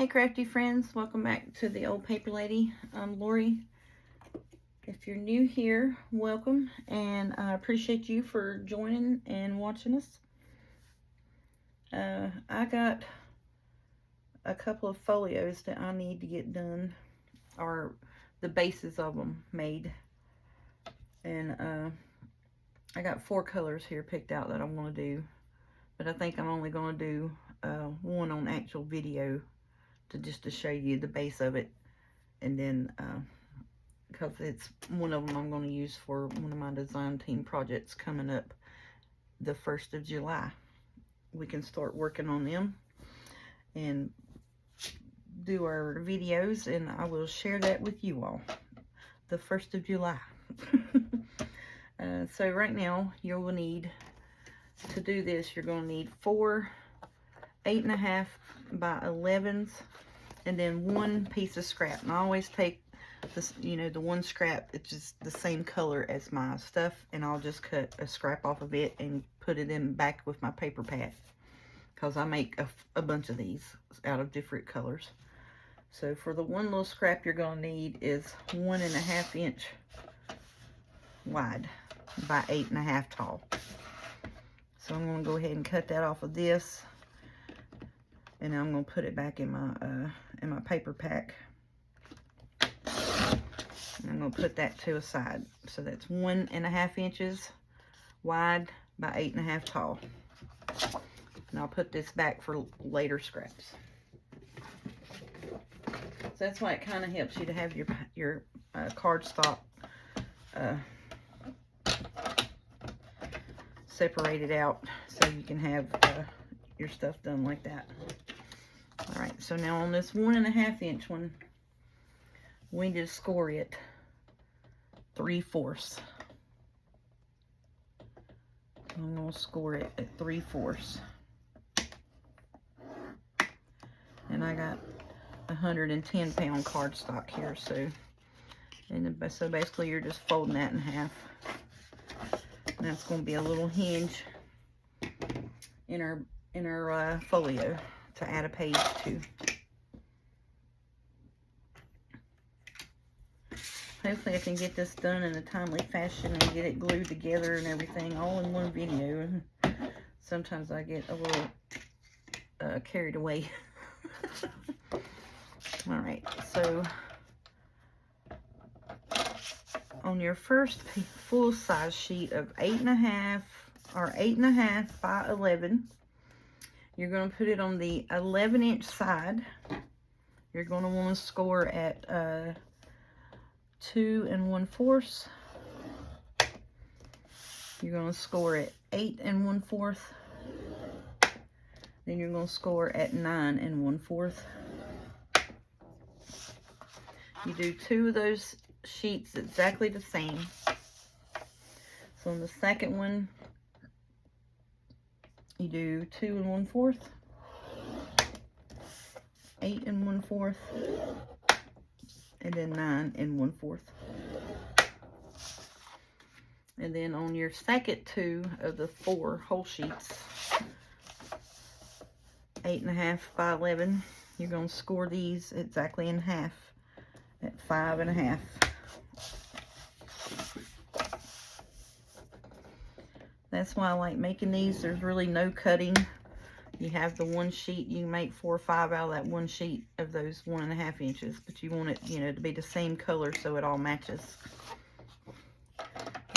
Hey crafty friends, welcome back to the Old Paper Lady. I'm Lori. If you're new here, welcome, and I appreciate you for joining and watching us. I got a couple of folios that I need to get done, or the bases of them made, and I got 4 colors here picked out that I want to do, but I think I'm only going to do one on actual video just to show you the base of it, and then because it's one of them I'm going to use for one of my design team projects coming up the 1st of July. We can start working on them and do our videos, and I will share that with you all the 1st of July. So right now you will need to do this. You're going to need 4 8.5 by 11s, and then 1 piece of scrap. And I always take this, the one scrap, it's just the same color as my stuff, and I'll just cut a scrap off of it and put it in back with my paper pad, because I make a bunch of these out of different colors. So for the one little scrap you're going to need is 1.5 inch wide by 8.5 tall. So I'm going to go ahead and cut that off of this, and I'm going to put it back in my paper pack. And I'm going to put that to a side. So that's 1.5 inches wide by 8.5 tall. And I'll put this back for later scraps. So that's why it kind of helps you to have your cardstock separated out, so you can have your stuff done like that. Alright, so now on this 1.5 inch one, we need to score it 3/4. I'm going to score it at 3/4. And I got 110 pound cardstock here, so basically you're just folding that in half. And that's going to be a little hinge in our folio to add a page to. Hopefully I can get this done in a timely fashion and get it glued together and everything all in one video. Sometimes I get a little carried away. Alright, so on your first full size sheet of 8.5 or 8.5 by 11, you're going to put it on the 11 inch side. You're going to want to score at 2 1/4. You're going to score at 8 1/4. Then you're going to score at 9 1/4. You do 2 of those sheets exactly the same. So on the second one, you do 2 1/4, 8 1/4, and then 9 1/4. And then on your second 2 of the 4 whole sheets, 8.5 by 11, you're going to score these exactly in half at 5.5. That's why I like making these. There's really no cutting. You have the one sheet, you make 4 or 5 out of that one sheet of those 1.5 inches, but you want it, to be the same color so it all matches.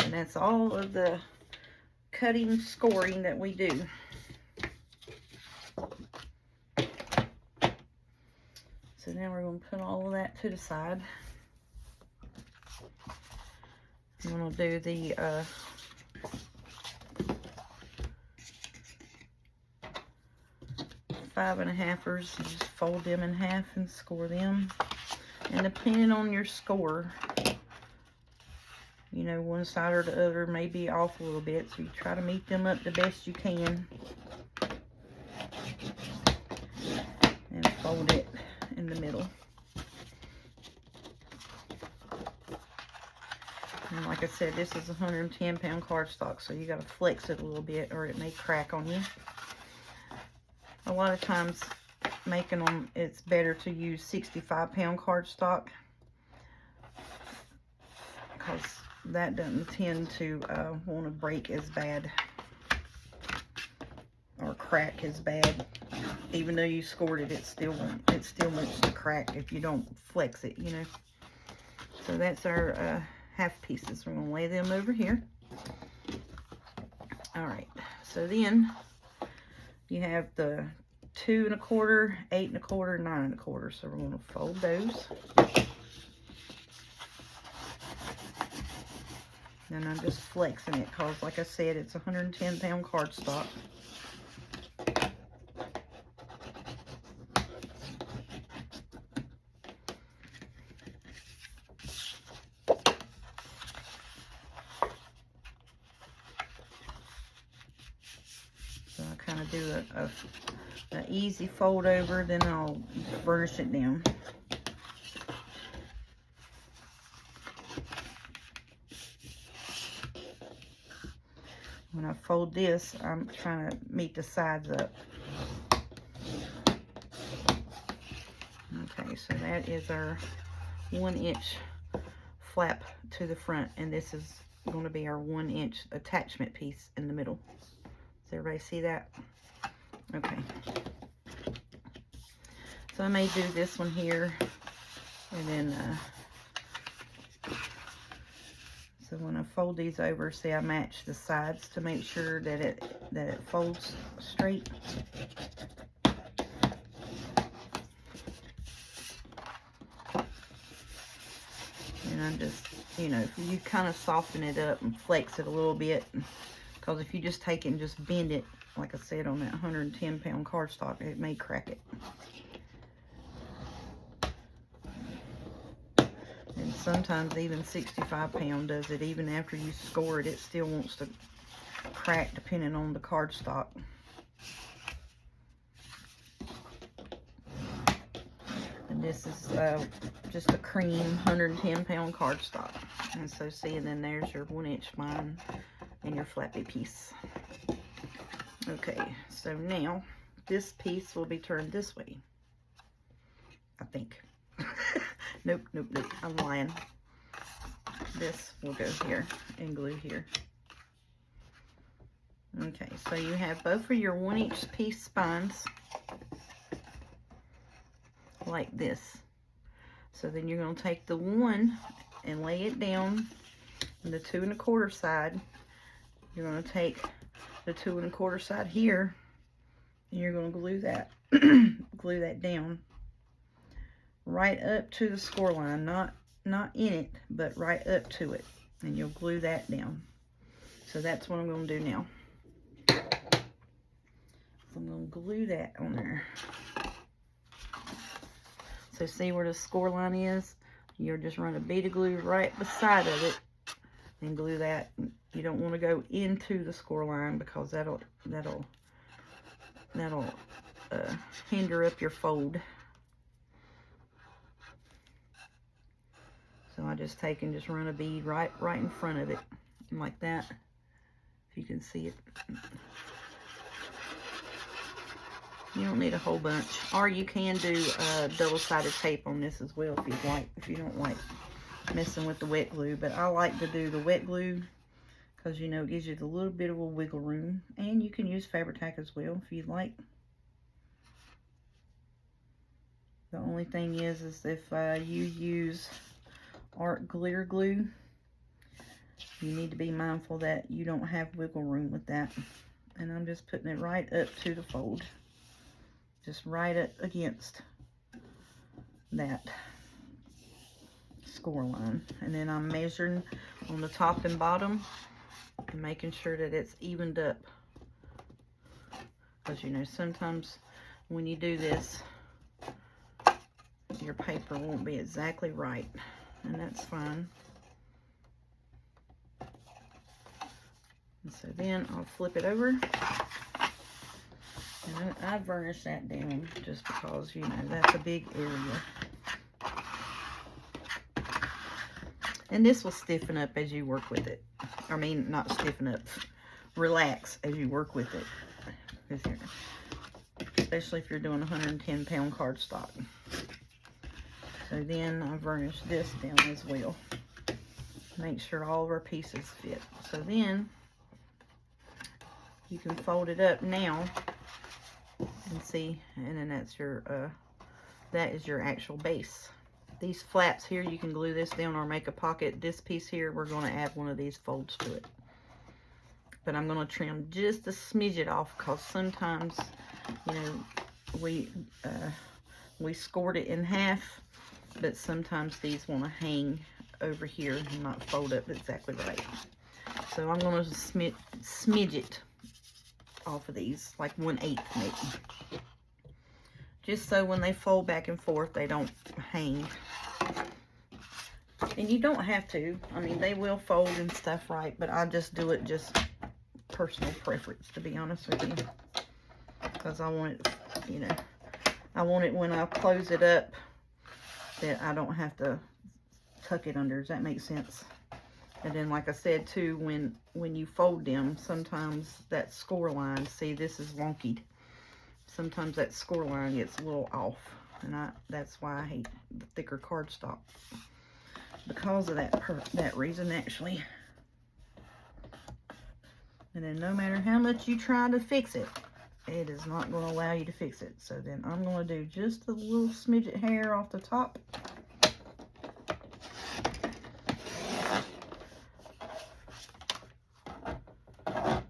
And that's all of the cutting, scoring that we do. So now we're going to put all of that to the side. I'm going to do the 5.5ers. Just fold them in half and score them. And depending on your score, one side or the other may be off a little bit, so you try to meet them up the best you can. And fold it in the middle. And like I said, this is 110 pound cardstock, so you got to flex it a little bit or it may crack on you. A lot of times making them, it's better to use 65-pound cardstock, because that doesn't tend to want to break as bad or crack as bad. Even though you scored it, it still wants to crack if you don't flex it, you know. So that's our half pieces. We're going to lay them over here. All right, so then you have the 2 1/4, 8 1/4, 9 1/4. So we're going to fold those. And I'm just flexing it because, like I said, it's 110-pound cardstock. So I kind of do an easy fold over, then I'll burnish it down. When I fold this, I'm trying to meet the sides up. Okay, so that is our 1-inch flap to the front, and this is going to be our 1-inch attachment piece in the middle. Does everybody see that? Okay. So I may do this one here, and then so when I fold these over, see, I match the sides to make sure that it folds straight. And I'm just, you know, you kind of soften it up and flex it a little bit, because if you just take it and just bend it, like I said, on that 110-pound cardstock, it may crack it. And sometimes even 65-pound does it. Even after you score it, it still wants to crack depending on the cardstock. And this is just a cream 110-pound cardstock. And so see, and then there's your 1-inch line and your flappy piece. Okay, so now this piece will be turned this way, I think. Nope, I'm lying. This will go here and glue here. Okay, so you have both of your 1-inch piece spines like this. So then you're going to take the 1 and lay it down on the 2 1/4 side. You're going to take the 2 1/4 side here, and you're going to glue that glue that down right up to the score line, not in it, but right up to it, and you'll glue that down. So that's what I'm going to do now. So I'm going to glue that on there. So see where the score line is? You'll just run a bead of glue right beside of it and glue that. You don't want to go into the score line, because that'll hinder up your fold. So I just take and just run a bead right in front of it, like that, if you can see it. You don't need a whole bunch, or you can do double-sided tape on this as well if you'd like, if you don't like messing with the wet glue. But I like to do the wet glue because, you know, it gives you a little bit of a wiggle room, and you can use Fabri-Tac as well if you'd like. The only thing is if you use art glitter glue, you need to be mindful that you don't have wiggle room with that. And I'm just putting it right up to the fold, just right up against that score line. And then I'm measuring on the top and bottom and making sure that it's evened up, because, you know, sometimes when you do this, your paper won't be exactly right, and that's fine. And so then I'll flip it over, and I varnish that down just because, you know, that's a big area. And this will stiffen up as you work with it. I mean, not stiffen up, relax as you work with it. especially if you're doing 110-pound cardstock. So then I burnish this down as well. Make sure all of our pieces fit. So then you can fold it up now and see, and then that's your that is your actual base. These flaps here, you can glue this down or make a pocket. This piece here, we're going to add one of these folds to it. But I'm going to trim just a smidget off, because sometimes, you know, we scored it in half, but sometimes these want to hang over here and not fold up exactly right. So I'm going to smidge it off of these, like 1/8 maybe. Just so when they fold back and forth, they don't hang. And you don't have to. I mean, they will fold and stuff right, but I just do it just personal preference, to be honest with you. Because I want it, you know, I want it when I close it up that I don't have to tuck it under. Does that make sense? And then, like I said too, when you fold them, sometimes that score line, see, this is wonky. Sometimes that score line gets a little off, and that's why I hate the thicker cardstock, because of that reason, actually. And then no matter how much you try to fix it, it is not going to allow you to fix it. So then I'm going to do just a little smidget hair off the top. I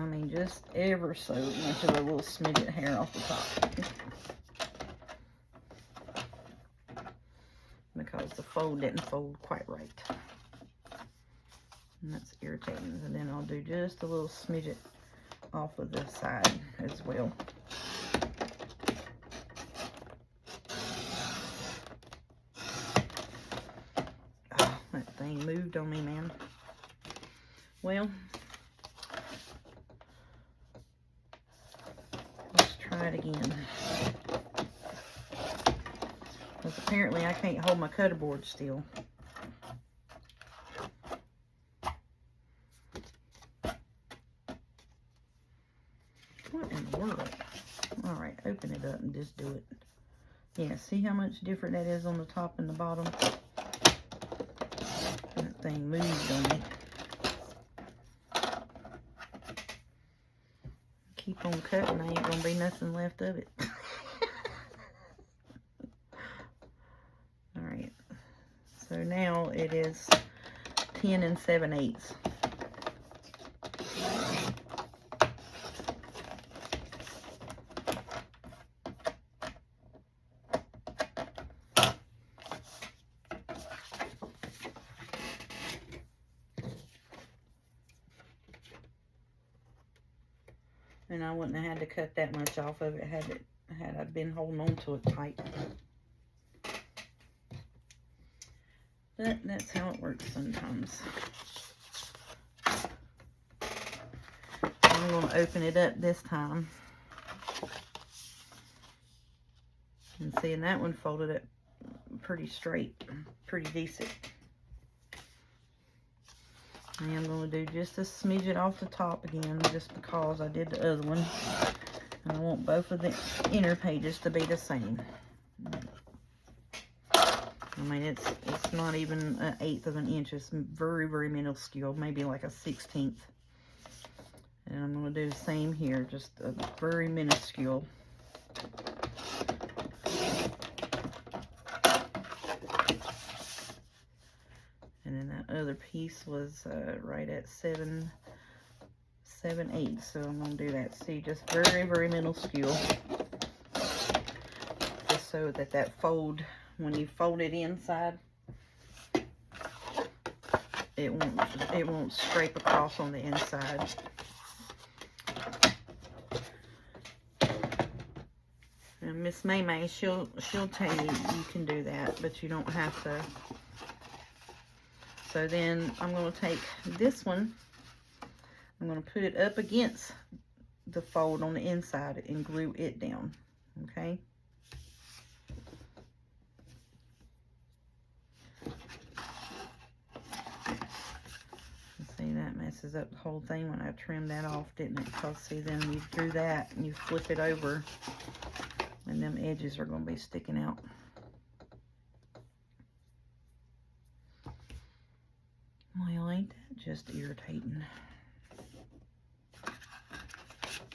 mean, just ever so much of a little smidget hair off the top. Because the fold didn't fold quite right. And that's irritating. And then I'll do just a little smidget off of the side as well. Oh, that thing moved on me, man. Well, let's try it again. Because apparently I can't hold my cutter board still. What in the world? Alright, open it up and just do it. Yeah, see how much different that is on the top and the bottom? That thing moved on me. Keep on cutting, there ain't gonna be nothing left of it. Alright, so now it is 10 7/8. And I wouldn't have had to cut that much off of it had I been holding on to it tight. But that's how it works sometimes. I'm going to open it up this time. And see, and that one folded it pretty straight, pretty decent. And I'm going to do just a smidget off the top again, just because I did the other one. And I want both of the inner pages to be the same. I mean, it's not even 1/8 of an inch. It's very, very minuscule, maybe like a 1/16. And I'm going to do the same here, just a very minuscule. And then that other piece was right at 7/8. So I'm going to do that. See, just very, very minuscule. Just so that fold, when you fold it inside, it won't scrape across on the inside. And Miss May, she'll tell you you can do that, but you don't have to. So then I'm going to take this one, I'm going to put it up against the fold on the inside and glue it down, okay? See, that messes up the whole thing when I trimmed that off, didn't it? Because see, then you do that and you flip it over and them edges are going to be sticking out. Well, ain't that just irritating?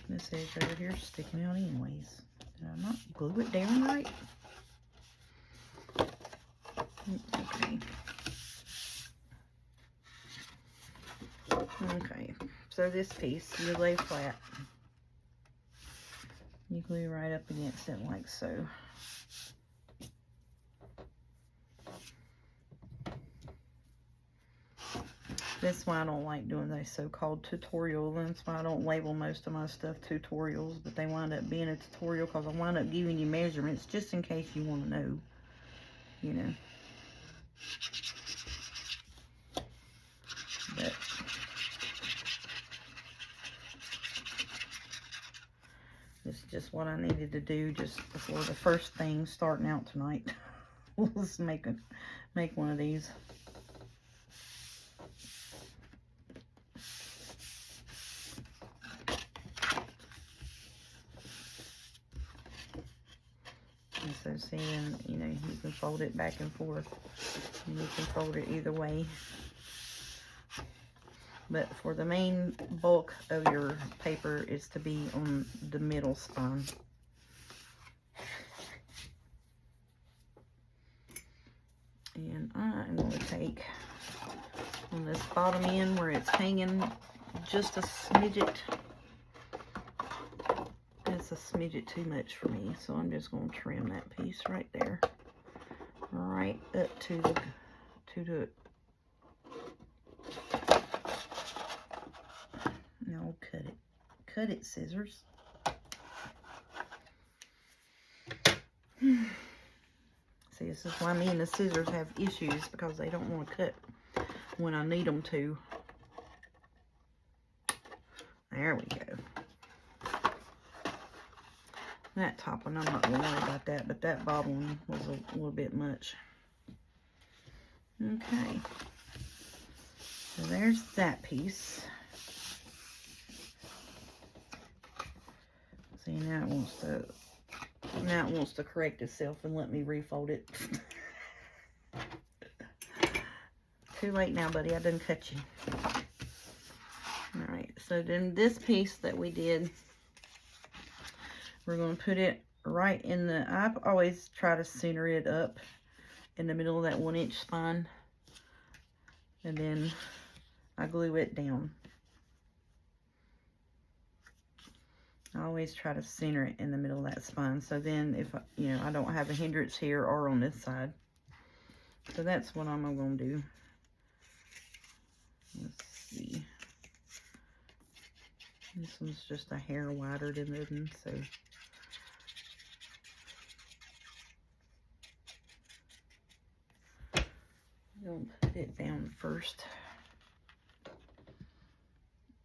This edge over here is sticking out anyways. Did I not glue it down right? Okay. Okay, so this piece, you lay flat. You glue right up against it like so. That's why I don't like doing those so-called tutorials. That's why I don't label most of my stuff tutorials, but they wind up being a tutorial because I wind up giving you measurements just in case you want to know, you know. But this is just what I needed to do just before the first thing starting out tonight. Let's make one of these. And so see, then, you know, you can fold it back and forth. And you can fold it either way. But for the main bulk of your paper is to be on the middle spine. And I'm going to take on this bottom end where it's hanging just a smidget. That's a smidget too much for me, so I'm just going to trim that piece right there. Right up to the no, cut it. Cut it, scissors. See, this is why me and the scissors have issues, because they don't want to cut when I need them to. There we go. That top one, I'm not going to worry about that, but that bottom one was a little bit much. Okay. So there's that piece. See, now it wants to correct itself and let me refold it. Too late now, buddy. I done cut you. Alright, so then this piece that we did, we're going to put it right in the, I always try to center it up in the middle of that 1-inch spine. And then I glue it down. I always try to center it in the middle of that spine. So then if, you know, I don't have a hindrance here or on this side. So that's what I'm going to do. Let's see. This one's just a hair wider than this one, so. We'll put it down first.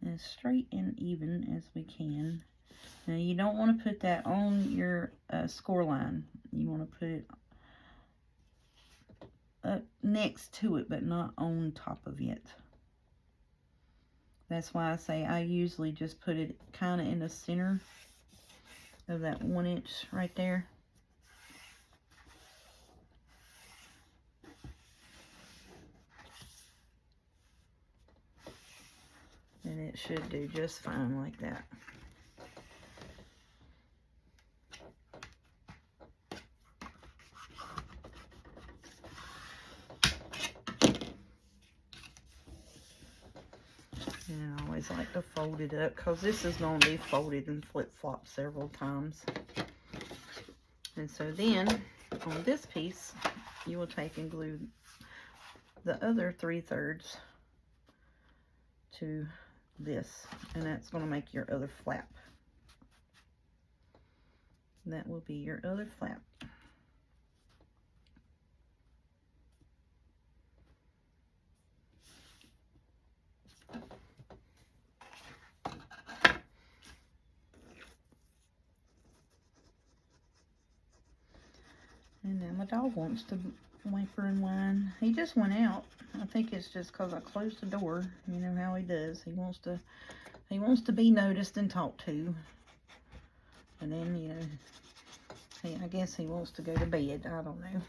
As straight and even as we can. Now you don't want to put that on your score line. You want to put it up next to it, but not on top of it. That's why I say I usually just put it kind of in the center of that 1-inch right there. And it should do just fine like that. And I always like to fold it up because this is going to be folded and flip-flopped several times. And so then on this piece, you will take and glue the other 3/3 to this, and that's going to make your other flap. That will be your other flap. And now my dog wants to Whimpering whine. He just went out. I think it's just because I closed the door. You know how he does. He wants to be noticed and talked to. And then, you know, I guess he wants to go to bed. I don't know.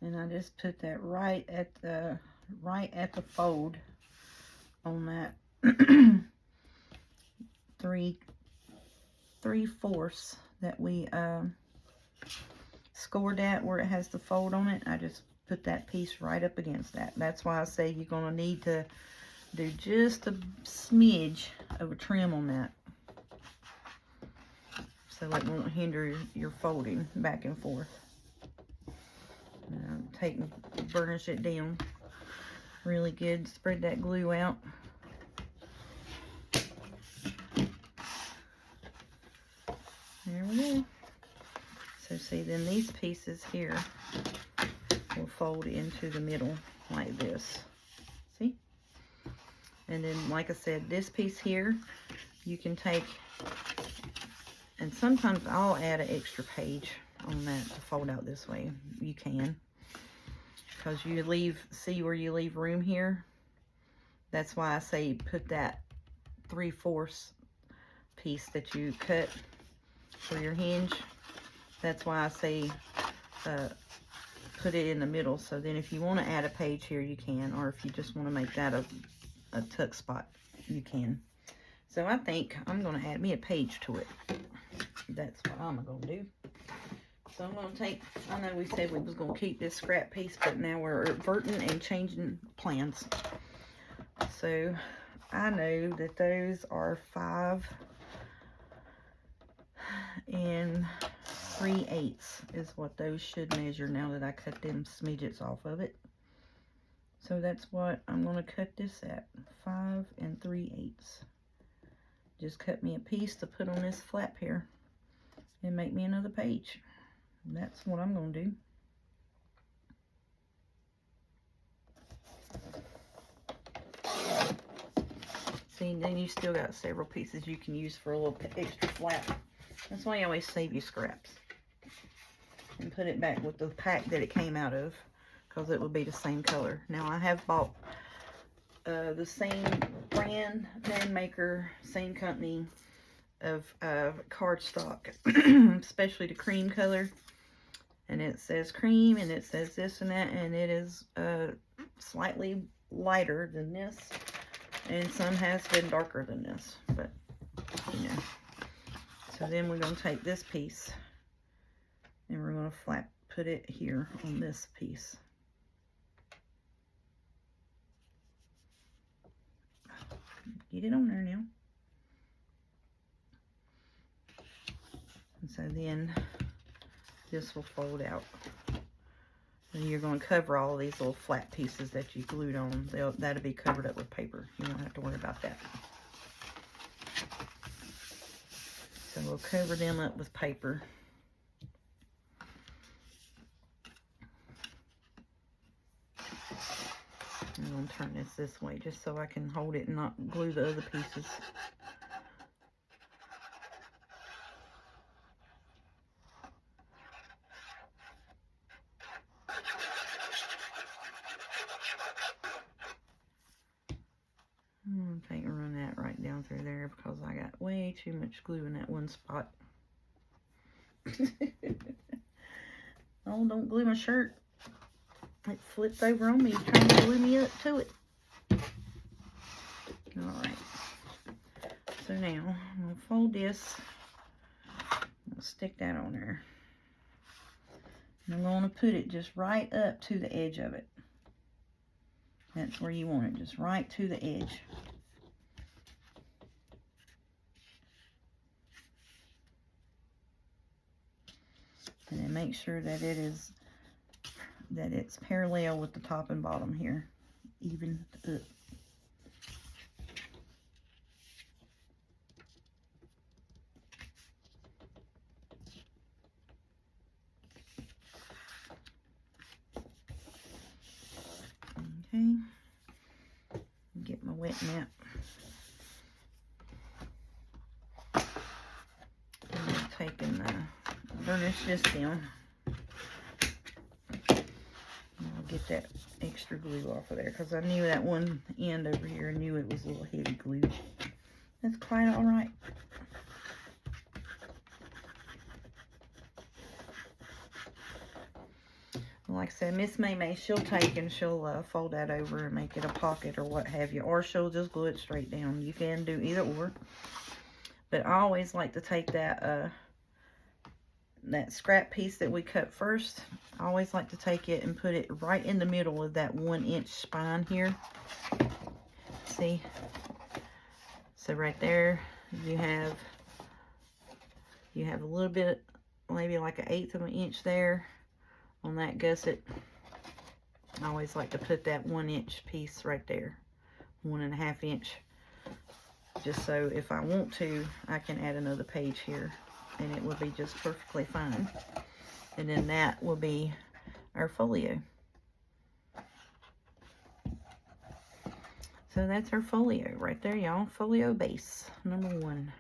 And I just put that right at the fold on that 3/4 that we scored at, where it has the fold on it. I just put that piece right up against that. That's why I say you're going to need to do just a smidge of a trim on that, so it won't hinder your folding back and forth. Take and burnish it down really good. Spread that glue out. There we go. So see, then these pieces here will fold into the middle like this. See? And then, like I said, this piece here, you can take, and sometimes I'll add an extra page on that to fold out this way. You can, because you see where you leave room here? That's why I say put that 3/4 piece that you cut for your hinge. That's why I say put it in the middle. So then if you want to add a page here, you can, or if you just want to make that a tuck spot, you can. So I think I'm going to add me a page to it. That's what I'm going to do. So I'm going to take, I know we said we was going to keep this scrap piece, but now we're reverting and changing plans. So I know that those are 5 3/8 is what those should measure now that I cut them smidgets off of it. So that's what I'm going to cut this at, 5 3/8. Just cut me a piece to put on this flap here and make me another page. That's what I'm going to do. See, then you still got several pieces you can use for a little extra flap. That's why you always save your scraps. And put it back with the pack that it came out of, because it will be the same color. Now I have bought the same brand maker, same company of cardstock, especially the cream color. And it says cream, and it says this and that, and it is slightly lighter than this, and some has been darker than this, but you know. So then we're going to take this piece and we're going to put it here on this piece. Get it on there now. And so then this will fold out. And you're going to cover all these little flat pieces that you glued on. That'll be covered up with paper. You don't have to worry about that. So we'll cover them up with paper. I'm going to turn this way just so I can hold it and not glue the other pieces. I think I'll run that right down through there because I got way too much glue in that one spot. Oh, don't glue my shirt. It flipped over on me trying to glue me up to it. Alright. So now I'm going to fold this. I'll stick that on there. And I'm going to put it just right up to the edge of it. That's where you want it, just right to the edge. And then make sure that it's parallel with the top and bottom here, even up. wetting that. And I'm taking burnish this down. I'll get that extra glue off of there because I knew that one end over here, I knew it was a little heavy glue. That's quite all right. Like I said, Miss May, she'll take and she'll fold that over and make it a pocket or what have you, or she'll just glue it straight down. You can do either or. But I always like to take that that scrap piece that we cut first. I always like to take it and put it right in the middle of that 1-inch spine here. See? So right there, you have a little bit, maybe like 1/8 of an inch there on that gusset. I always like to put that 1-inch piece right there, 1.5 inch, just so if I want to, I can add another page here and it will be just perfectly fine. And then that will be our folio. So that's our folio right there, y'all. Folio base number 1.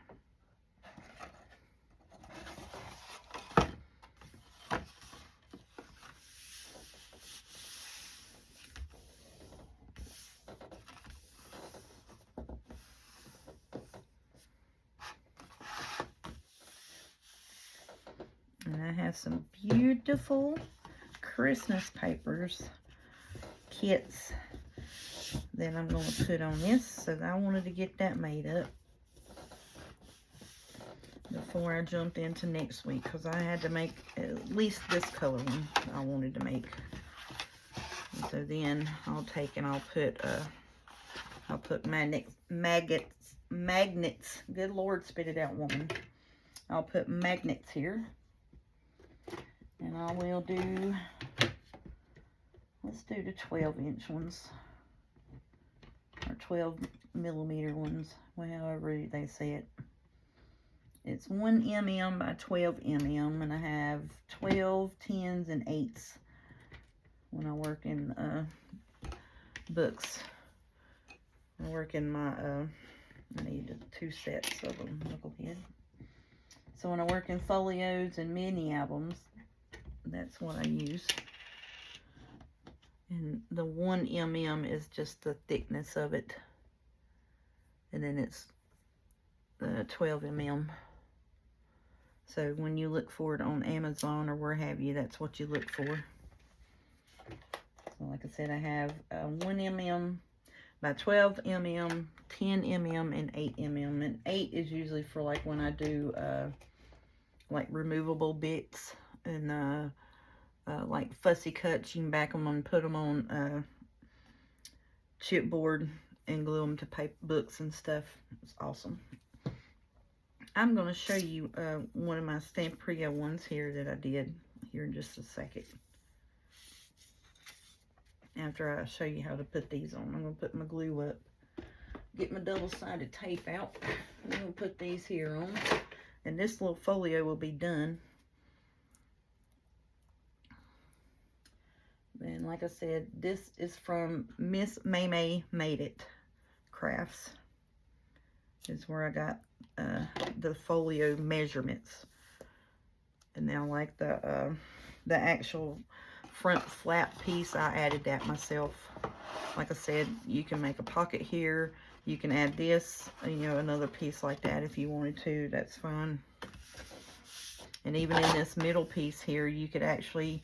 And I have some beautiful Christmas papers kits that I'm going to put on this. So I wanted to get that made up before I jumped into next week, because I had to make at least this color one I wanted to make. And so then I'll take and I'll put magnets. Good Lord, spit it out, woman. I'll put magnets here. And I will do, let's do the 12-inch ones, or 12mm ones, however they say it. It's 1 mm by 12 mm, and I have 12, 10s, and 8s when I work in books. I work in my, I need 2 sets of them, knucklehead. So when I work in folios and mini albums, that's what I use. And the 1 mm is just the thickness of it. And then it's the 12 mm. So when you look for it on Amazon or where have you, that's what you look for. So like I said, I have 1 mm by 12 mm, 10 mm, and 8 mm. And 8 is usually for like when I do like removable bits and like fussy cuts. You can back them and put them on chipboard and glue them to paper books and stuff. It's awesome. I'm going to show you one of my Stamperia ones here that I did here in just a second. After I show you how to put these on, I'm going to put my glue up, get my double-sided tape out. I'm going to put these here on, and this little folio will be done. And like I said, this is from Miss May Made It Crafts. Is where I got the folio measurements. And now like the actual front flap piece, I added that myself. Like I said, you can make a pocket here. You can add this, you know, another piece like that if you wanted to. That's fine. And even in this middle piece here, you could actually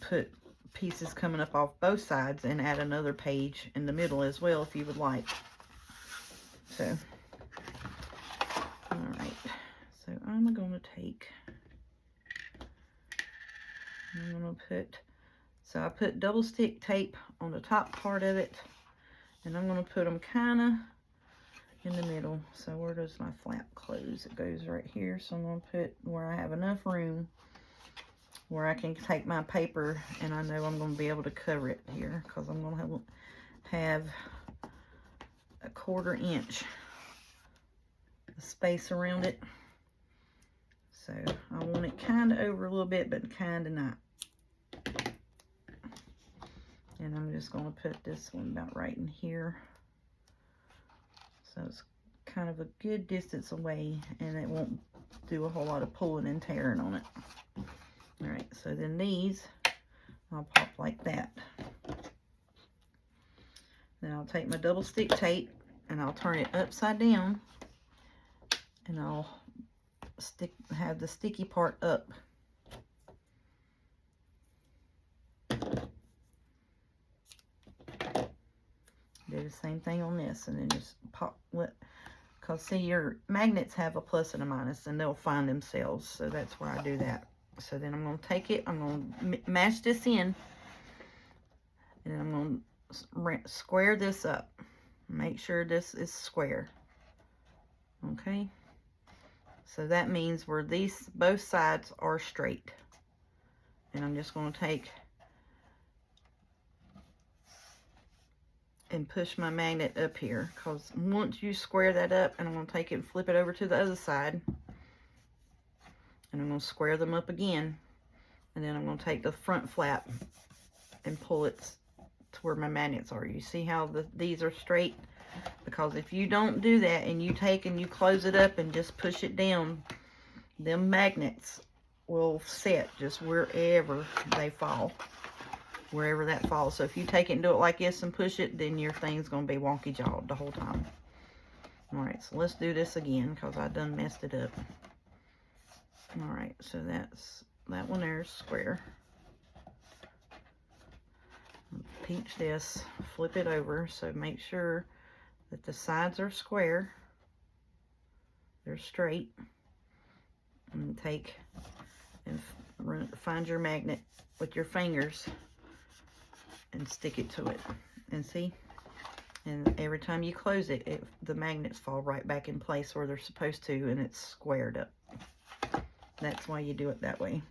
put pieces coming up off both sides and add another page in the middle as well if you would like. So, all right. So I'm going to take, I'm going to put, so I put double stick tape on the top part of it, and I'm going to put them kind of in the middle. So where does my flap close? It goes right here. So I'm going to put where I have enough room where I can take my paper, and I know I'm going to be able to cover it here, because I'm going to have a 1/4 inch space around it. So I want it kind of over a little bit, but kind of not. And I'm just going to put this one about right in here. So it's kind of a good distance away, and it won't do a whole lot of pulling and tearing on it. All right, so then these I'll pop like that. Then I'll take my double stick tape and I'll turn it upside down, and I'll have the sticky part up. Do the same thing on this, and then just pop, because see, your magnets have a plus and a minus, and they'll find themselves, so that's why I do that. So then I'm going to take it, I'm going to match this in, and then I'm going to square this up. Make sure this is square. Okay, so that means where these both sides are straight. And I'm just going to take and push my magnet up here, because once you square that up, and I'm going to take it and flip it over to the other side, and I'm going to square them up again, and then I'm going to take the front flap and pull it to where my magnets are. You see how these are straight? Because if you don't do that and you take and you close it up and just push it down, them magnets will set just wherever they fall, wherever that falls. So if you take it and do it like this and push it, then your thing's going to be wonky jawed the whole time. All right, so let's do this again, because I done messed it up. All right, so that one there is square. Pinch this, flip it over, so make sure that the sides are square, they're straight, and take and find your magnet with your fingers and stick it to it, and see, and every time you close it, the magnets fall right back in place where they're supposed to, and it's squared up. That's why you do it that way.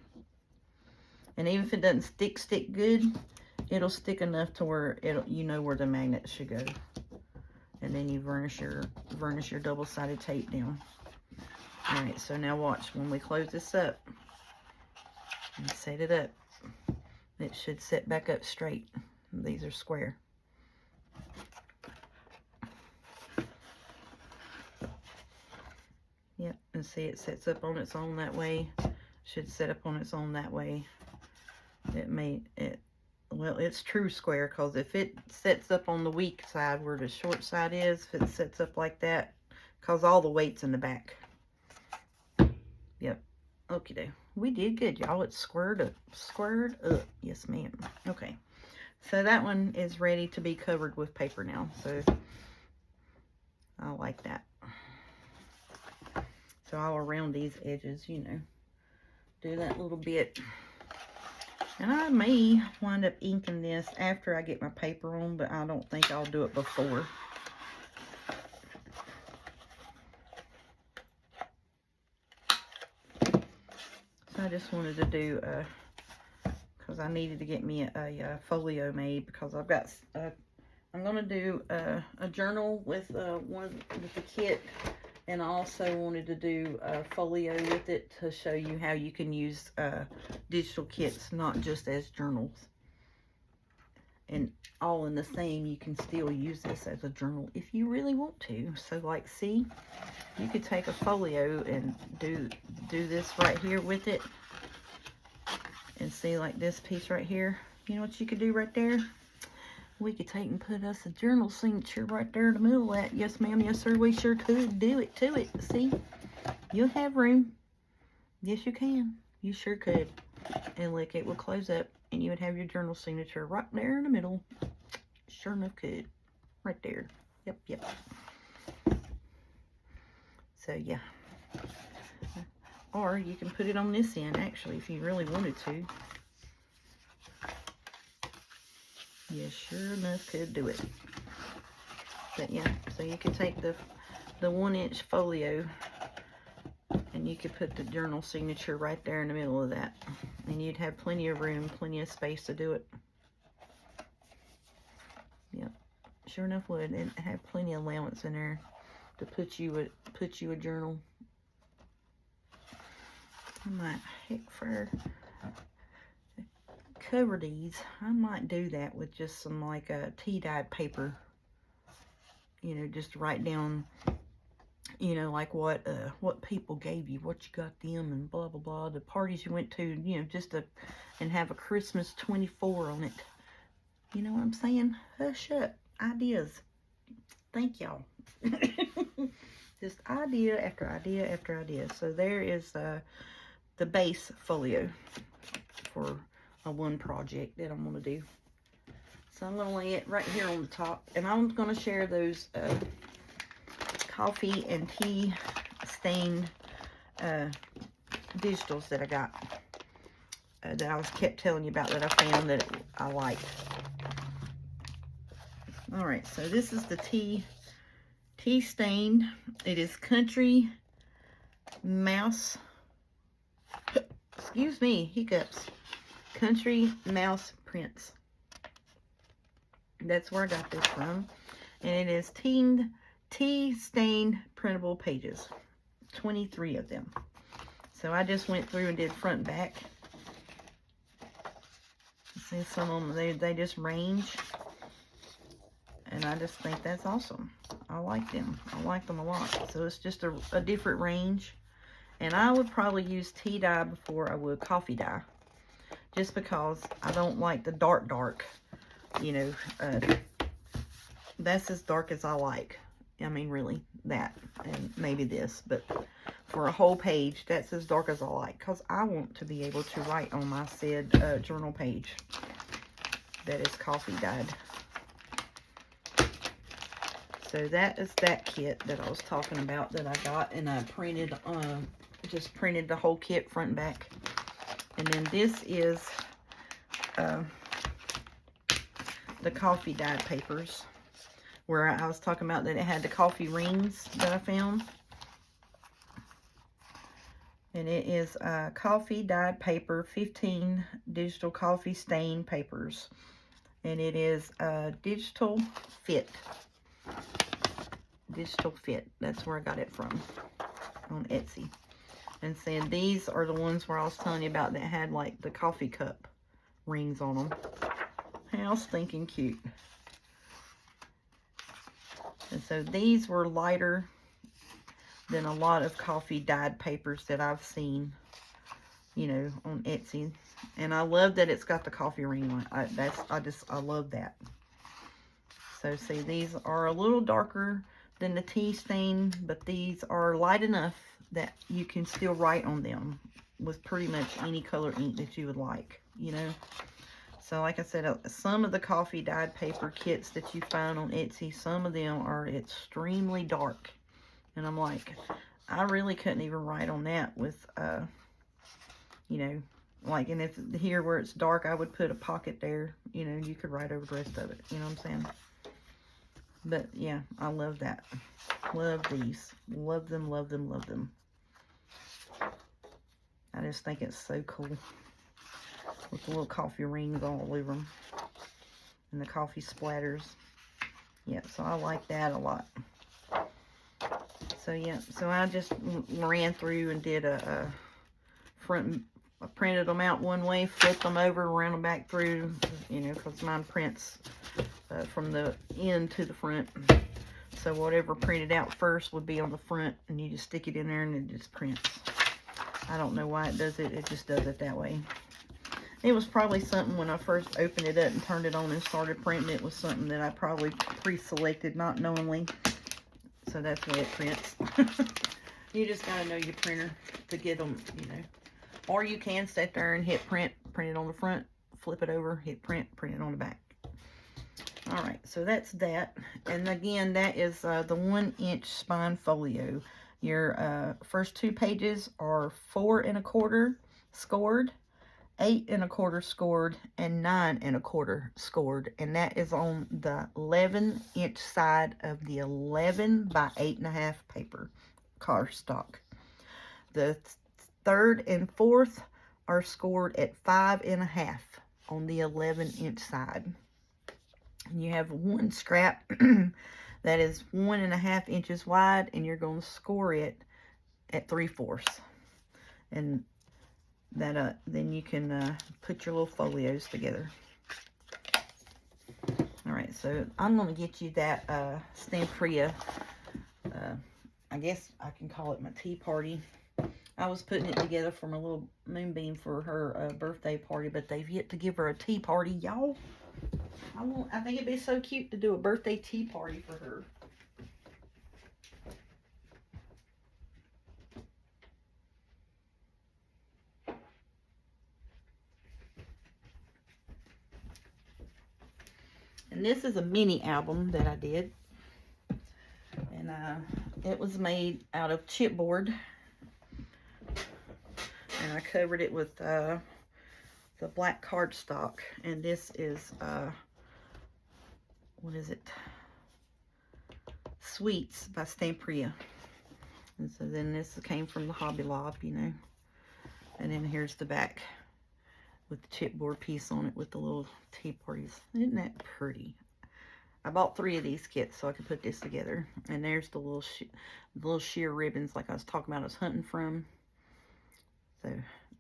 And even if it doesn't stick good, it'll stick enough to where you know where the magnet should go. And then you varnish your double-sided tape down. All right, so now watch, when we close this up and set it up, it should set back up straight. These are square. Yep, and see, it sets up on its own that way. Should set up on its own that way. Well, it's true square, because if it sets up on the weak side where the short side is, if it sets up like that, because all the weight's in the back. Yep. Okay, we did good, y'all. It's squared up. Squared up. Yes, ma'am. Okay. So that one is ready to be covered with paper now. So I like that. So I'll around these edges, you know, do that little bit. And I may wind up inking this after I get my paper on, but I don't think I'll do it before. So I just wanted to do, because I needed to get me a folio made, because I've got, I'm going to do a journal with with the kit. And I also wanted to do a folio with it to show you how you can use digital kits, not just as journals. And all in the same, you can still use this as a journal if you really want to. So like, see, you could take a folio and do this right here with it. And see, like this piece right here, you know what you could do right there? We could take and put us a journal signature right there in the middle of that. Yes, ma'am. Yes, sir. We sure could do it to it. See? You'll have room. Yes, you can. You sure could. And look, it will close up, and you would have your journal signature right there in the middle. Sure enough could. Right there. Yep, yep. So, yeah. Or you can put it on this end, actually, if you really wanted to. You sure enough could do it. But yeah, so you could take the 1-inch folio, and you could put the journal signature right there in the middle of that, and you'd have plenty of room, plenty of space to do it. Yep, sure enough would, and have plenty of allowance in there to put you a journal. I might, heck, for cover these, I might do that with just some like tea-dyed paper you know, just write down, you know, like what people gave you, what you got them, and blah, blah, blah, the parties you went to, you know, and have a Christmas 24 on it. You know what I'm saying? Hush up. Ideas. Thank y'all. Just idea after idea after idea. So there is the base folio for a one project that I'm going to do. So I'm going to lay it right here on the top. And I'm going to share those coffee and tea stained digitals that I got. That I kept telling you about, that I found that I liked. Alright, so this is the tea stained. It is Country Mouse. Excuse me, hiccups. Country Mouse Prints. That's where I got this from. And it is tea stained printable pages. 23 of them. So I just went through and did front and back. See, some of them, they just range. And I just think that's awesome. I like them. I like them a lot. So it's just a different range. And I would probably use tea dye before I would coffee dye. Just because I don't like the dark. You know, that's as dark as I like. I mean, really, that. And maybe this. But for a whole page, that's as dark as I like. Because I want to be able to write on my said journal page that is coffee dyed. So that is that kit that I was talking about that I got, and I printed, just printed the whole kit front and back. And then this is the coffee dyed papers, where I was talking about that it had the coffee rings that I found. And it is coffee dyed paper, 15 digital coffee stain papers. And it is digital fit. Digital fit. That's where I got it from, on Etsy. And saying these are the ones where I was telling you about that had like the coffee cup rings on them. How stinking cute. And so these were lighter than a lot of coffee dyed papers that I've seen, you know, on Etsy. And I love that it's got the coffee ring on it. I love that. So see, these are a little darker than the tea stain, but these are light enough that you can still write on them with pretty much any color ink that you would like, you know. So like I said, some of the coffee dyed paper kits that you find on Etsy, some of them are extremely dark. And I'm like, I really couldn't even write on that with, you know, like, and if here where it's dark, I would put a pocket there, you know, you could write over the rest of it, you know what I'm saying? But yeah, I love that. Love these. Love them, love them, love them. I just think it's so cool. With the little coffee rings all over them. And the coffee splatters. Yeah, so I like that a lot. So yeah, so I just ran through and did a front, I printed them out one way, flipped them over, ran them back through, you know, because mine prints from the end to the front. So whatever printed out first would be on the front, and you just stick it in there and it just prints. I don't know why it does it, it just does it that way. It was probably something when I first opened it up and turned it on and started printing, it was something that I probably pre-selected not knowingly. So that's the way it prints. You just gotta know your printer to get them, you know. Or you can sit there and hit print, print it on the front, flip it over, hit print, print it on the back. Alright, so that's that. And again, that is the 1-inch spine folio. Your first 2 pages are 4 1/4 scored, 8 1/4 scored, and 9 1/4 scored. And that is on the 11-inch side of the 11 by 8.5 paper cardstock. The 3rd and 4th are scored at 5 1/2 on the 11-inch side. And you have one scrap that is 1 1/2 inches wide, and you're going to score it at 3/4. And that then you can put your little folios together. All right, so I'm going to get you that Stampria. I guess I can call it my tea party. I was putting it together for my little moonbeam for her birthday party, but they've yet to give her a tea party, y'all. I think it'd be so cute to do a birthday tea party for her. And this is a mini album that I did. And it was made out of chipboard. And I covered it with the black cardstock. And this is, what is it? Sweets by Stampria. And so then this came from the Hobby Lobby, you know. And then here's the back with the chipboard piece on it with the little tea parties. Isn't that pretty? I bought 3 of these kits so I could put this together. And there's the little sheer ribbons like I was talking about I was hunting from. So,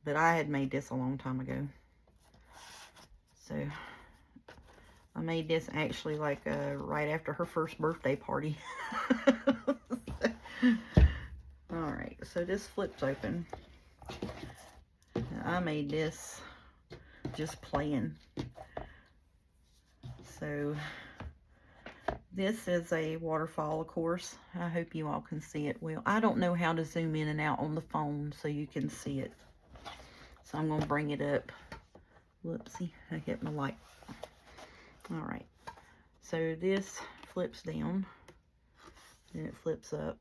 but I had made this a long time ago. So I made this actually like right after her first birthday party. Alright, so this flips open. I made this just playing. So this is a waterfall, of course. I hope you all can see it well. I don't know how to zoom in and out on the phone so you can see it. So I'm going to bring it up. Whoopsie, I hit my light. Alright, so this flips down. And it flips up.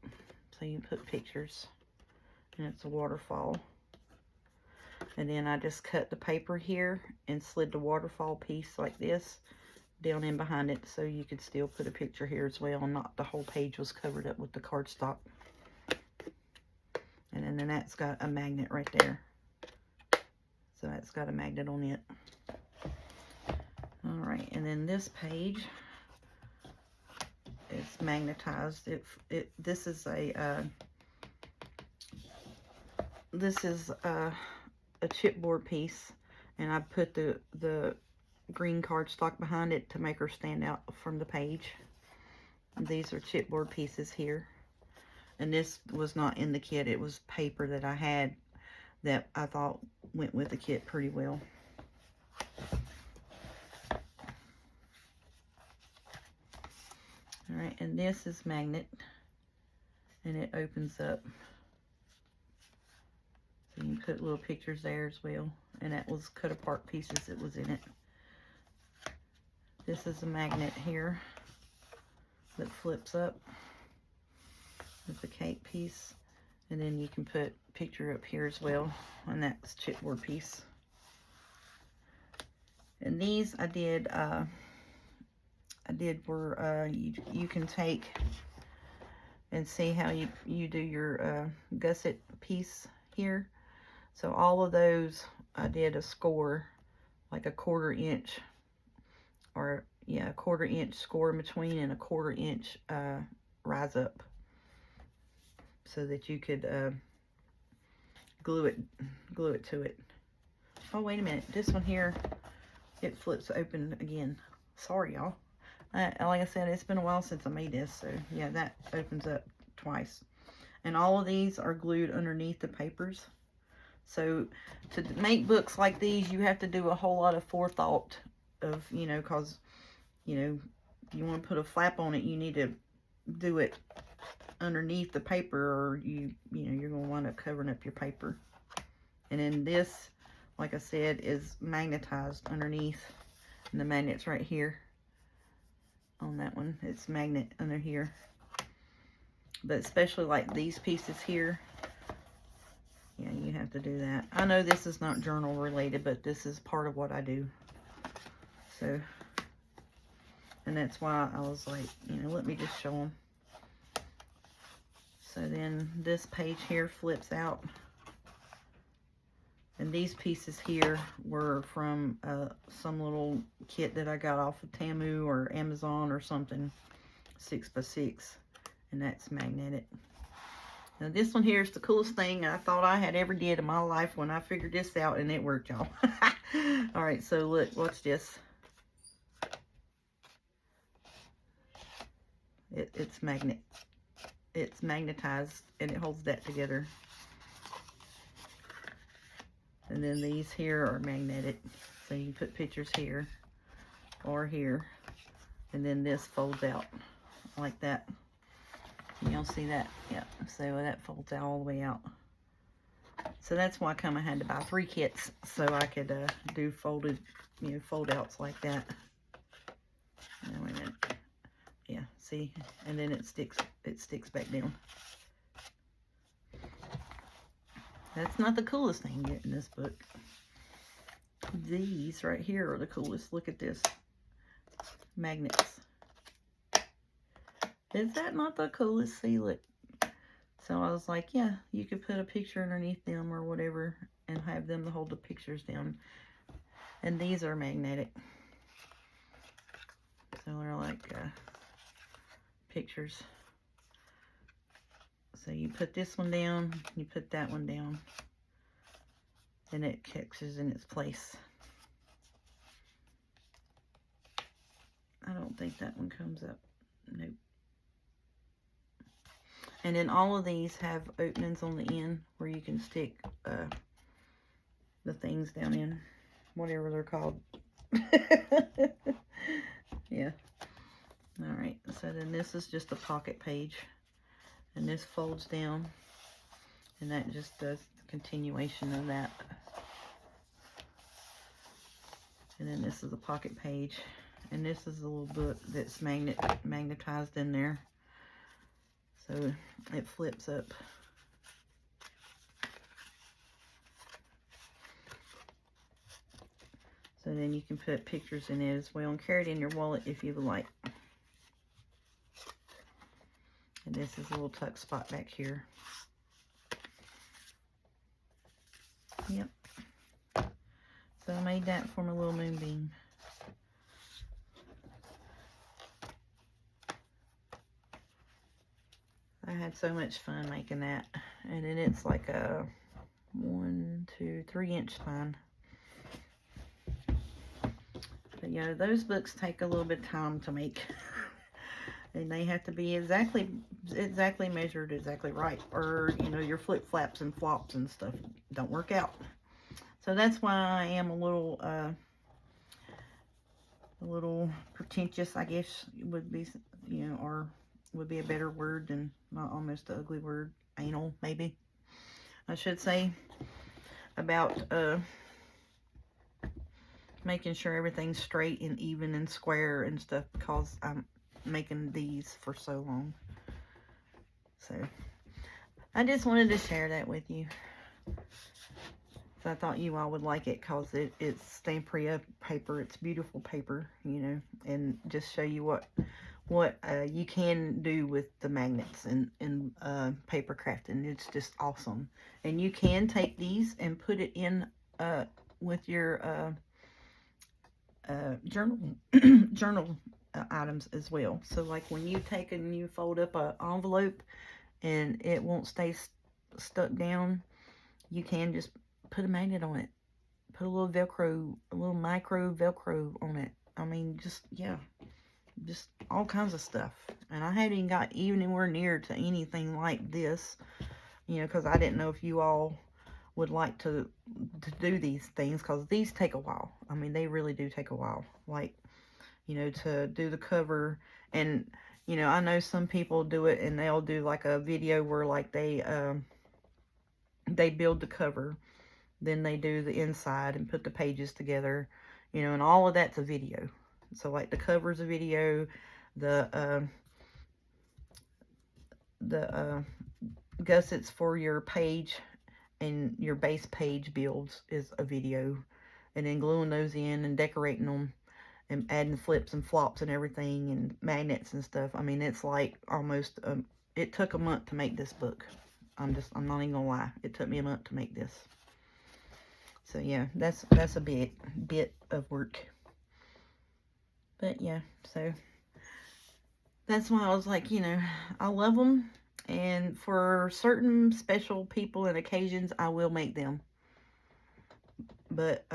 So you can put pictures. And it's a waterfall. And then I just cut the paper here and slid the waterfall piece like this down in behind it so you could still put a picture here as well, and not the whole page was covered up with the cardstock. And then that's got a magnet right there. So that's got a magnet on it. Alright, and then this page is magnetized. This is a chipboard piece, and I put the green cardstock behind it to make her stand out from the page. And these are chipboard pieces here, and this was not in the kit. It was paper that I had that I thought went with the kit pretty well. Alright, and this is magnet, and it opens up. So you can put little pictures there as well. And that was cut apart pieces that was in it. This is a magnet here that flips up with the cake piece. And then you can put picture up here as well. And that's chipboard piece. And these I did where you can take and see how you do your gusset piece here. So all of those I did a score, like a 1/4 inch, or yeah, a 1/4 inch score in between and a 1/4 inch rise up, so that you could glue it to it. Oh, wait a minute, this one here, it flips open again. Sorry, y'all. Like I said, it's been a while since I made this, so yeah, that opens up twice. And all of these are glued underneath the papers. So to make books like these, you have to do a whole lot of forethought of, you know, because, you know, if you want to put a flap on it, you need to do it underneath the paper, or you're going to wind up covering up your paper. And then this, like I said, is magnetized underneath, and the magnet's right here on that one. It's magnet under here. But especially like these pieces here, yeah, you have to do that. I know this is not journal related, but this is part of what I do. So, and that's why I was like, you know, let me just show them. So then this page here flips out. And these pieces here were from some little kit that I got off of Temu or Amazon or something, 6x6, and that's magnetic. Now this one here is the coolest thing I thought I had ever did in my life when I figured this out, and it worked, y'all. All right, so look, watch this. It's magnetized, and it holds that together. And then these here are magnetic, so you can put pictures here or here. And then this folds out like that. Y'all see that? Yeah, so that folds out all the way out. So that's why I had to buy 3 kits, so I could do folded, fold outs like that. Now, wait a minute. Yeah, see? And then it sticks back down. That's not the coolest thing yet in this book. These right here are the coolest. Look at this. Magnets. Is that not the coolest? See, look. So I was like, yeah, you could put a picture underneath them or whatever and have them to hold the pictures down. And these are magnetic. So they're like pictures. So you put this one down, you put that one down, and it catches in its place. I don't think that one comes up. Nope. And then all of these have openings on the end where you can stick the things down in, whatever they're called. Yeah. All right. So then this is just a pocket page, and this folds down, and that just does the continuation of that. And then this is a pocket page, and this is a little book that's magnetized in there. So it flips up. So then you can put pictures in it as well and carry it in your wallet if you would like. And this is a little tuck spot back here. Yep. So I made that for my little moonbeam. I had so much fun making that. And then it's like a 1, 2, 3-inch spine. But yeah, those books take a little bit of time to make. And they have to be exactly measured, exactly right. Or, your flip flaps and flops and stuff don't work out. So that's why I am a little pretentious, I guess would be, or would be a better word than not almost an ugly word. Anal, maybe I should say, about making sure everything's straight and even and square and stuff, because I'm making these for so long. So I just wanted to share that with you. So I thought you all would like it, because it's stamp-free paper. It's beautiful paper, and just show you what you can do with the magnets and paper crafting. It's just awesome. And you can take these and put it in with your journal items as well. So like when you take and you fold up an envelope and it won't stay stuck down, you can just put a magnet on it. Put a little Velcro, a little micro Velcro on it. I mean, just all kinds of stuff. And I haven't even got anywhere near to anything like this, because I didn't know if you all would like to do these things, because these take a while. I mean, they really do take a while. Like, to do the cover. And, I know some people do it and they'll do like a video where like they build the cover. Then they do the inside and put the pages together, and all of that's a video. So like the cover's a video, the gussets for your page and your base page builds is a video, and then gluing those in and decorating them and adding flips and flops and everything and magnets and stuff. I mean, it's like almost it took a month to make this book. I'm not even gonna lie, it took me a month to make this. So yeah, that's a bit of work. But yeah, so that's why I was like, I love them, and for certain special people and occasions I will make them. But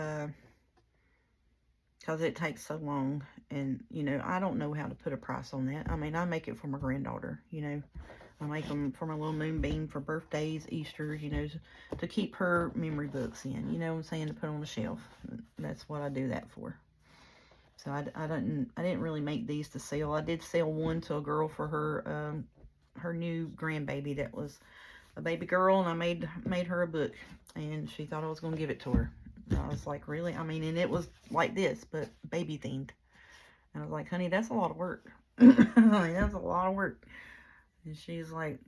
because it takes so long, And, you know, I don't know how to put a price on that. I mean, I make it for my granddaughter, you know. I make them for my little moonbeam for birthdays, Easters, you know, to keep her memory books in, you know what I'm saying, to put on the shelf. That's what I do that for. So I didn't really make these to sell. I did sell one to a girl for her new grandbaby that was a baby girl, and I made her a book, and she thought I was going to give it to her. And I was like, really? I mean, and it was like this, but baby themed. And I was like, honey, that's a lot of work. I mean, that's a lot of work. And she's like,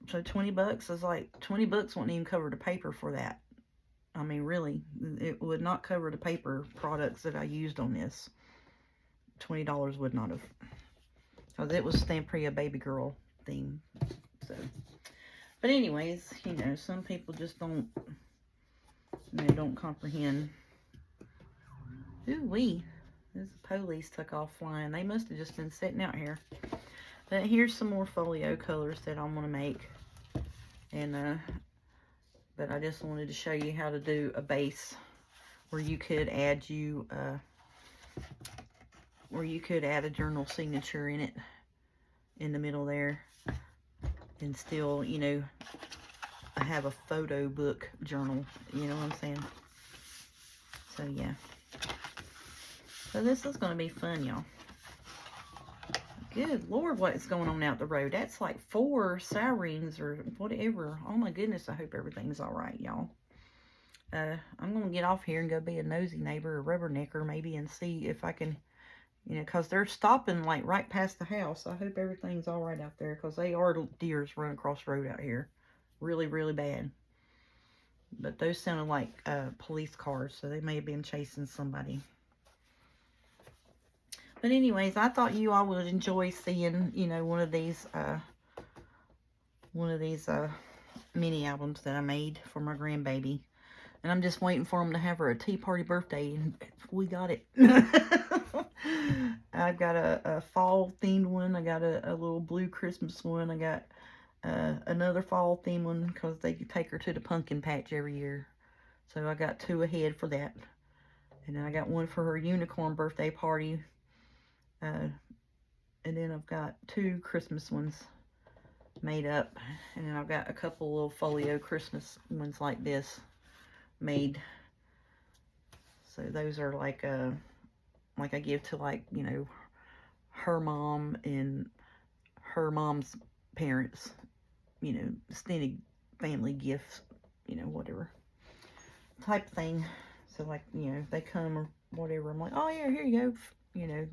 so 20 bucks is like, 20 bucks wouldn't even cover the paper for that. I mean, really, it would not cover the paper products that I used on this. $20 would not have. Because it was Stampria baby girl theme. So, but anyways, you know, some people just don't, you know, don't comprehend. Ooh-wee. This police took off flying. They must have just been sitting out here. But here's some more folio colors that I'm going to make. And, but I just wanted to show you how to do a base where you could add a journal signature in it, in the middle there. And still, you know, have a photo book journal. You know what I'm saying? So, yeah. So this is going to be fun, y'all. Good Lord, what is going on out the road? That's like 4 sirens or whatever. Oh my goodness, I hope everything's all right, y'all. I'm going to get off here and go be a nosy neighbor, a rubbernecker maybe, and see if I can, you know, because they're stopping like right past the house. I hope everything's all right out there, because they are deers running across the road out here. Really, really bad. But those sounded like police cars, so they may have been chasing somebody. But anyways, I thought you all would enjoy seeing, you know, one of these mini albums that I made for my grandbaby. And I'm just waiting for them to have her a tea party birthday, and we got it. I've got a fall themed one. I got a little blue Christmas one. I got another fall themed one because they take her to the pumpkin patch every year. So I got 2 ahead for that. And then I got one for her unicorn birthday party. And then I've got 2 Christmas ones made up. And then I've got a couple little folio Christmas ones like this made. So those are like I give to, like, you know, her mom and her mom's parents, you know, extended family gifts, you know, whatever type thing. So, like, you know, they come or whatever, I'm like, oh yeah, here you go, you know.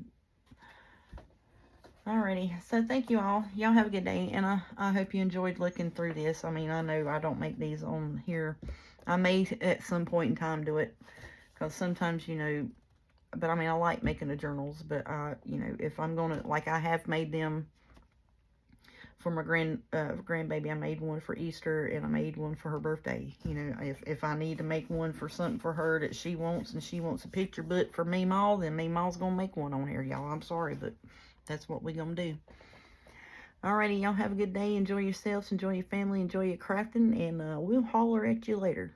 Alrighty, so thank you all. Y'all have a good day, and I hope you enjoyed looking through this. I mean, I know I don't make these on here. I may at some point in time do it, because sometimes, you know, but I mean, I like making the journals, but you know, if I'm gonna, like, I have made them for my grandbaby. I made one for Easter, and I made one for her birthday. You know, if I need to make one for something for her that she wants, and she wants a picture book for Meemaw, then Meemaw's gonna make one on here, y'all. I'm sorry, but that's what we're gonna do. Alrighty, y'all have a good day. Enjoy yourselves, enjoy your family, enjoy your crafting, and we'll holler at you later.